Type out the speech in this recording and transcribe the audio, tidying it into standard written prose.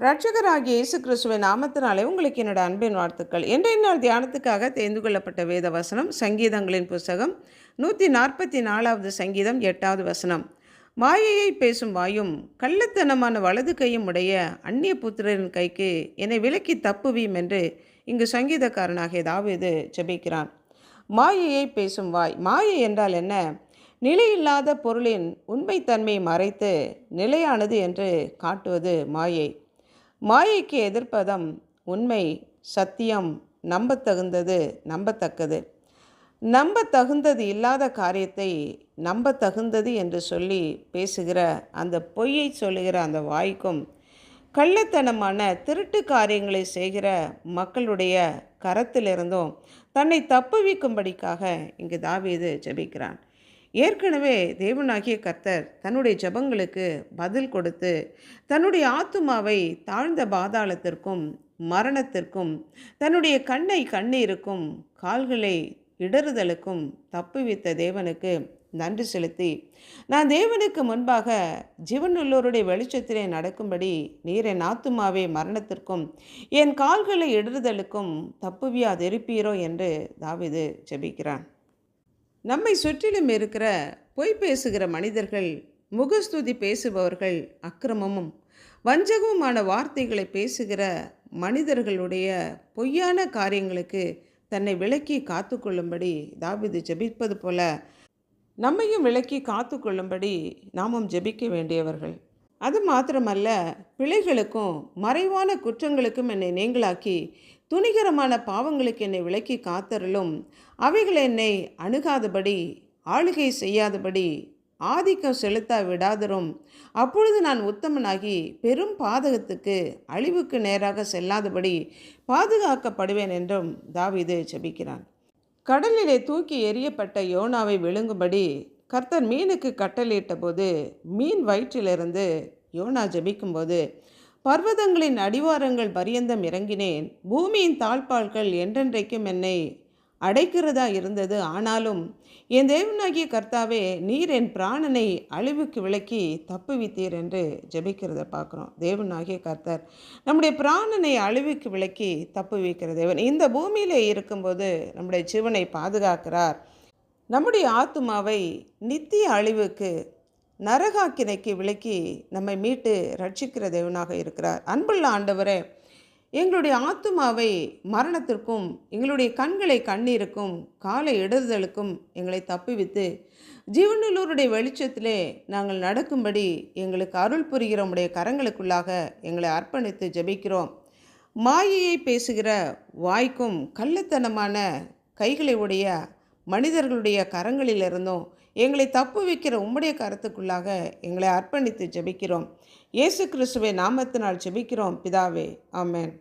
இரட்சகராகிய இயேசு கிறிஸ்துவின் நாமத்தினாலே உங்களுக்கு என்னோட அன்பின் வாழ்த்துக்கள். இன்றைய நாள் தியானத்துக்காக தெரிந்து கொள்ளப்பட்ட வேத வசனம் சங்கீதங்களின் புஸ்தகம் 144வது சங்கீதம் 8வது வசனம். மாயையை பேசும் வாயும் கள்ளத்தனமான வலது கையும் உடைய அந்நிய புத்திரரின் கைக்கு என்னை விலக்கி தப்புவீம் என்று இங்கு சங்கீதக்காரனாகிய தாவீது ஜெபிக்கிறான். மாயையை பேசும் வாய். மாயை என்றால் என்ன? நிலையில்லாத பொருளின் உண்மைத்தன்மையை மறைத்து நிலையானது என்று காட்டுவது மாயை. மாயைக்கு எதிர்ப்பதம் உண்மை, சத்தியம், நம்பத்தகுந்தது, நம்பத்தக்கது. நம்பத்தகுந்தது இல்லாத காரியத்தை நம்பத்தகுந்தது என்று சொல்லி பேசுகிற அந்த பொய்யை சொல்லுகிற அந்த வாய்க்கும் கள்ளத்தனமான திருட்டு காரியங்களை செய்கிற மக்களுடைய கரத்திலிருந்தும் தன்னை தப்புவிக்கும்படிக்காக இங்கு தாவீது ஜெபிக்கிறான். ஏற்கனவே தேவனாகிய கர்த்தர் தன்னுடைய ஜெபங்களுக்கு பதில் கொடுத்து தன்னுடைய ஆத்துமாவை தாழ்ந்த பாதாளத்திற்கும் மரணத்திற்கும் தன்னுடைய கண்ணை கண்ணீருக்கும் கால்களை இடறுதலுக்கும் தப்புவித்த தேவனுக்கு நன்றி செலுத்தி, நான் தேவனுக்கு முன்பாக ஜீவனுள்ளோருடைய வெளிச்சத்திலே நடக்கும்படி நீர் என் ஆத்துமாவை மரணத்திற்கும் என் கால்களை இடறுதலுக்கும் தப்புவியாதிருப்பீரோ என்று தாவீது ஜெபிக்கிறான். நம்மை சுற்றிலும் இருக்கிற பொய் பேசுகிற மனிதர்கள், முகஸ்துதி பேசுபவர்கள், அக்கிரமமும் வஞ்சகமுமான வார்த்தைகளை பேசுகிற மனிதர்களுடைய பொய்யான காரியங்களுக்கு தன்னை விலக்கி காத்து கொள்ளும்படி தாவீது ஜெபிப்பது போல நம்மையும் விலக்கி காத்து கொள்ளும்படி நாமும் ஜெபிக்க வேண்டியவர்கள். அது மாத்திரமல்ல, பிழைகளுக்கும் மறைவான குற்றங்களுக்கும் என்னை நீங்களாக்கி துணிகரமான பாவங்களுக்கு என்னை விலக்கி காத்தருளும். அவைகள் என்னை அணுகாதபடி, ஆளுகை செய்யாதபடி, ஆதிக்கம் செலுத்த விடாதரும். அப்பொழுது நான் உத்தமனாகி பெரும் பாதகத்துக்கு அழிவுக்கு நேராக செல்லாதபடி பாதுகாக்கப்படுவேன் என்றும் தாவீது ஜெபிக்கிறான். கடலிலே தூக்கி எறியப்பட்ட யோனாவை விழுங்கும்படி கர்த்தர் மீனுக்கு கட்டளையிட்ட போது மீன் வயிற்றிலிருந்து யோனா ஜெபிக்கும்போது, பர்வதங்களின் அடிவாரங்கள் பரியந்தம் இறங்கினேன், பூமியின் தாழ்பால்கள் என்றென்றைக்கும் என்னை அடைக்கிறதா இருந்தது. ஆனாலும் என் தேவனாகிய கர்த்தாவே, நீர் என் பிராணனை அழிவுக்கு விலக்கி தப்புவித்தீர் என்று ஜெபிக்கிறத பார்க்குறோம். தேவனாகிய கர்த்தர் நம்முடைய பிராணனை அழிவுக்கு விலக்கி தப்புவிக்கிற தேவன். இந்த பூமியிலே இருக்கும்போது நம்முடைய ஜீவனை பாதுகாக்கிறார். நம்முடைய ஆத்துமாவை நித்திய அழிவுக்கு நரகாக்கினைக்கு விலக்கி நம்மை மீட்டு ரட்சிக்கிற தேவனாக இருக்கிறார். அன்புள்ள ஆண்டவரே, எங்களுடைய ஆத்துமாவை மரணத்திற்கும் எங்களுடைய கண்களை கண்ணீருக்கும் காலை இடறுதலுக்கும் எங்களை தப்புவித்து ஜீவனுள்ளோருடைய வெளிச்சத்திலே நாங்கள் நடக்கும்படி எங்களுக்கு அருள் புரிகிற உடைய கரங்களுக்குள்ளாக எங்களை அர்ப்பணித்து ஜெபிக்கிறோம். மாயையை பேசுகிற வாய்க்கும் கள்ளத்தனமான கைகளை உடைய மனிதர்களுடைய கரங்களிலிருந்தும் எங்களை தப்பு வைக்கிற உம்முடைய கருத்துக்குள்ளாக எங்களை அர்ப்பணித்து ஜெபிக்கிறோம். இயேசு கிறிஸ்துவின் நாமத்தினால் ஜெபிக்கிறோம் பிதாவே, ஆமென்.